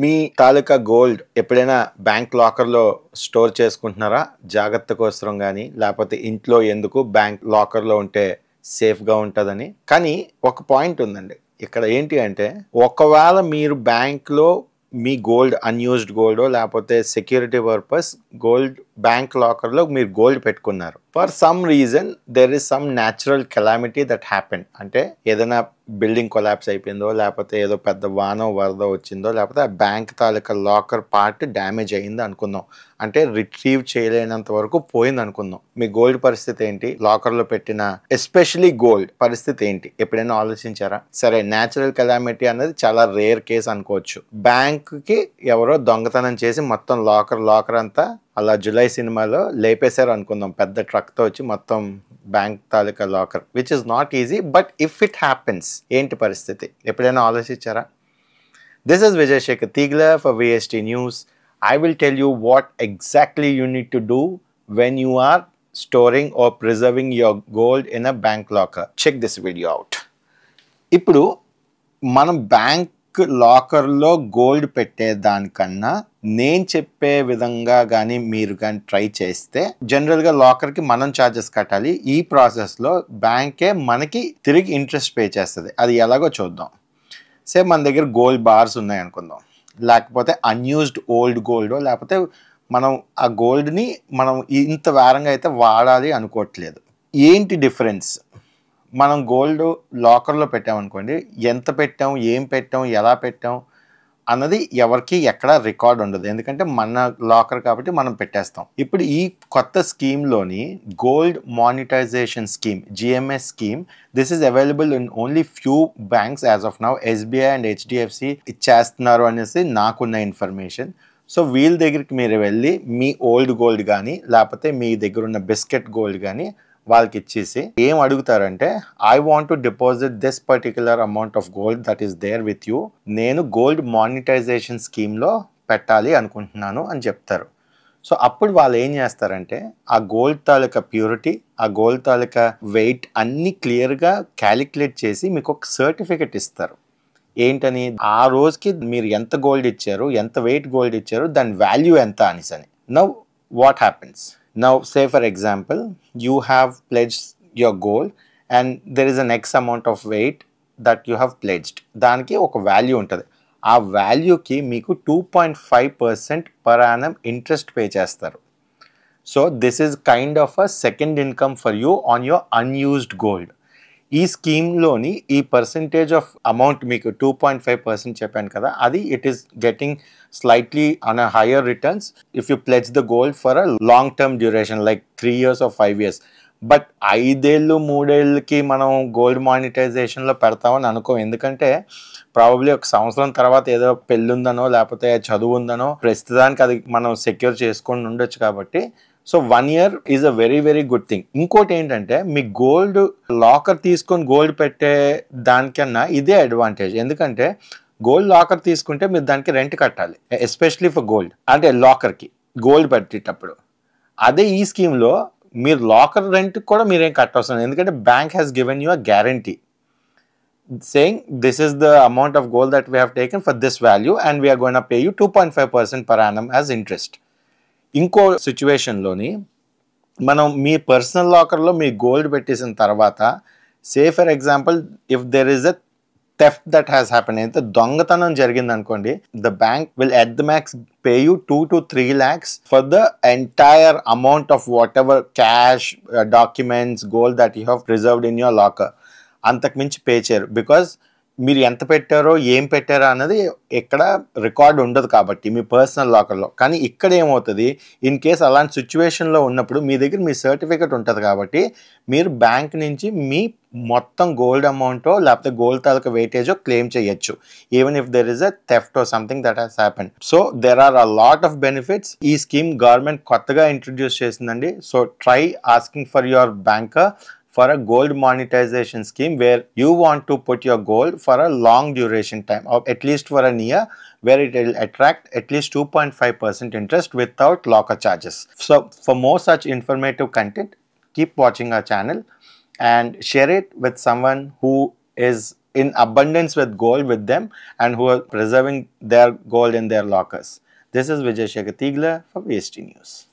మీ తాలూకా gold ఎప్పుడైనా bank లాకర్లో store చేసుకుంటున్నారా? జాగ్రత్త కోసం కానీ, లేకపోతే ఇంట్లో ఎందుకు బ్యాంక్ లాకర్లో ఉంటే సేఫ్గా ఉంటుందని. కానీ ఒక పాయింట్ ఉందండి ఇక్కడ. ఏంటి అంటే, ఒకవేళ మీరు బ్యాంక్లో మీ గోల్డ్ అన్యూజ్డ్ గోల్డ్ లేకపోతే సెక్యూరిటీ పర్పస్ గోల్డ్ బ్యాంక్ లాకర్లో మీరు గోల్డ్ పెట్టుకున్నారు. For some reason there is some natural calamity that happen. అంటే ఏదైనా బిల్డింగ్ కొలాప్స్ అయిపోయిందో, లేకపోతే ఏదో పెద్ద వానో వరద వచ్చిందో, లేకపోతే ఆ బ్యాంక్ తాలూకా లాకర్ పార్ట్ డ్యామేజ్ అయ్యింది అనుకుందాం. అంటే రిట్రీవ్ చేయలేనంత వరకు పోయింది అనుకుందాం. మీ గోల్డ్ పరిస్థితి ఏంటి? లాకర్లో పెట్టిన ఎస్పెషలీ గోల్డ్ పరిస్థితి ఏంటి? ఎప్పుడైనా ఆలోచించారా? సరే, న్యాచురల్ కెలామిటీ అనేది చాలా రేర్ కేస్ అనుకోవచ్చు. బ్యాంక్కి ఎవరో దొంగతనం చేసి మొత్తం లాకర్ అంతా అలా జులై సినిమాలో లేపేశారు అనుకుందాం. పెద్ద ట్రక్తో వచ్చి మొత్తం bank taluka locker, which is not easy. But if it happens, ఏంటి పరిస్థితి? ఎప్పుడైనా ఆలోచించారా? దిస్ ఇస్ విజయ్ శేఖర్ తీగల for VST news. I will tell you what exactly you need to do when you are storing or preserving your gold in a bank locker. Check this video out. ఇప్పుడు మనం bank లాకర్లో gold పెట్టే దానికన్నా నేను చెప్పే విధంగా కానీ మీరు కానీ ట్రై చేస్తే, జనరల్గా లాకర్కి మనం ఛార్జెస్ కట్టాలి. ఈ ప్రాసెస్లో బ్యాంకే మనకి తిరిగి ఇంట్రెస్ట్ పే చేస్తుంది. అది ఎలాగో చూద్దాం. సేమ్ మన దగ్గర గోల్డ్ బార్స్ ఉన్నాయి అనుకుందాం, లేకపోతే అన్యూజ్డ్ ఓల్డ్ గోల్డ్, లేకపోతే మనం ఆ గోల్డ్ని మనం ఇంత వారంగా అయితే వాడాలి అనుకోవట్లేదు. ఏంటి డిఫరెన్స్? మనం గోల్డ్ లాకర్లో పెట్టామనుకోండి, ఎంత పెట్టాం, ఏం పెట్టాం, ఎలా పెట్టాం అన్నది ఎవరికి ఎక్కడ రికార్డ్ ఉండదు. ఎందుకంటే మన లాకర్ కాబట్టి మనం పెట్టేస్తాం. ఇప్పుడు ఈ కొత్త స్కీమ్లోని gold monetization scheme, GMS scheme, this is available in only few banks as of now. SBI and HDFC ఇచ్చేస్తున్నారు అనేసి నాకున్న ఇన్ఫర్మేషన్. సో వీళ్ళ దగ్గరికి మీరు వెళ్ళి మీ ఓల్డ్ గోల్డ్ కానీ, లేకపోతే మీ దగ్గర ఉన్న బిస్కెట్ గోల్డ్ కానీ వాళ్ళకి ఇచ్చేసి ఏం అడుగుతారంటే, I want to deposit this particular amount of gold that is there with you. నేను గోల్డ్ మానిటైజేషన్ స్కీమ్లో పెట్టాలి అనుకుంటున్నాను అని చెప్తారు. సో అప్పుడు వాళ్ళు ఏం చేస్తారంటే, ఆ గోల్డ్ తాలూకా ప్యూరిటీ, ఆ గోల్డ్ తాలూకా వెయిట్ అన్నీ క్లియర్గా క్యాలిక్యులేట్ చేసి మీకు ఒక సర్టిఫికెట్ ఇస్తారు. ఏంటని? ఆ రోజుకి మీరు ఎంత గోల్డ్ ఇచ్చారు, ఎంత వెయిట్ గోల్డ్ ఇచ్చారు, దాని వాల్యూ ఎంత అనేసని. Now what happens? Now, say for example, you have pledged your gold and there is an X amount of weight that you have pledged. దానికి ఒక వాల్యూ ఉంటుంది. ఆ వాల్యూకి మీకు 2.5% per annum ఇంట్రెస్ట్ పే చేస్తారు. So this is kind of a second income for you on your unused gold. ఈ స్కీమ్లోని ఈ percentage of amount మీకు 2.5% చెప్పాను కదా, అది it is getting slightly on a higher returns if you pledge the gold for a long term duration like 3 years or 5 years. But 5 ఏళ్ళు 3 ఏళ్ళకి మనం gold మానిటైజేషన్లో పెడతామని అనుకోం. ఎందుకంటే ప్రాబబ్లీ ఒక సంవత్సరం తర్వాత ఏదో పెళ్ళి ఉందనో, లేకపోతే చదువు ఉందనో, ప్రస్తుతానికి అది మనం సెక్యూర్ చేసుకొని ఉండొచ్చు. కాబట్టి so 1 year is a very very good thing. ఇంకోటి ఏంటంటే, మీ గోల్డ్ లాకర్ తీసుకొని గోల్డ్ పెట్టే దానికన్నా ఇదే అడ్వాంటేజ్. ఎందుకంటే గోల్డ్ లాకర్ తీసుకుంటే మీరు దానికి రెంట్ కట్టాలి, ఎస్పెషలీ ఫర్ గోల్డ్, అంటే లాకర్కి గోల్డ్ పెట్టేటప్పుడు. అదే ఈ స్కీమ్లో మీరు లాకర్ రెంట్ కూడా మీరేం కట్టవసరం, ఎందుకంటే bank has given you a guarantee saying this is the amount of gold that we have taken for this value and we are going to pay you 2.5% per annum as interest. ఇంకో సిచ్యువేషన్లోని మనం మీ personal లాకర్లో మీ gold పెట్టేసిన తర్వాత, say for example if there is a theft that has happened, అయితే దొంగతనం జరిగింది అనుకోండి, the bank will at the max pay you 2 to 3 lakhs for the entire amount of whatever cash, documents, gold that you have preserved in your locker. అంతకు మించి pay చేయరు. Because మీరు ఎంత పెట్టారో ఏం పెట్టారో అన్నది ఎక్కడ రికార్డ్ ఉండదు కాబట్టి మీ పర్సనల్ లాకర్లో. కానీ ఇక్కడ ఏమవుతుంది, ఇన్ కేస్ అలాంటి సిచ్యువేషన్లో ఉన్నప్పుడు మీ దగ్గర మీ సర్టిఫికెట్ ఉంటుంది కాబట్టి మీరు బ్యాంక్ నుంచి మీ మొత్తం గోల్డ్ అమౌంటో లేకపోతే గోల్డ్ తాలూకా వెయిటేజో క్లెయిమ్ చేయొచ్చు, even if there is a theft or something that has happened. So there are a lot of benefits. ఈ స్కీమ్ గవర్నమెంట్ కొత్తగా ఇంట్రడ్యూస్ చేసిందండి. So try asking for your banker for a gold monetization scheme where you want to put your gold for a long duration time, or at least for a year, where it will attract at least 2.5% interest without locker charges. So for more such informative content, keep watching our channel and share it with someone who is in abundance with gold with them and who are preserving their gold in their lockers. This is Vijay Shekhar Tigla for VST News.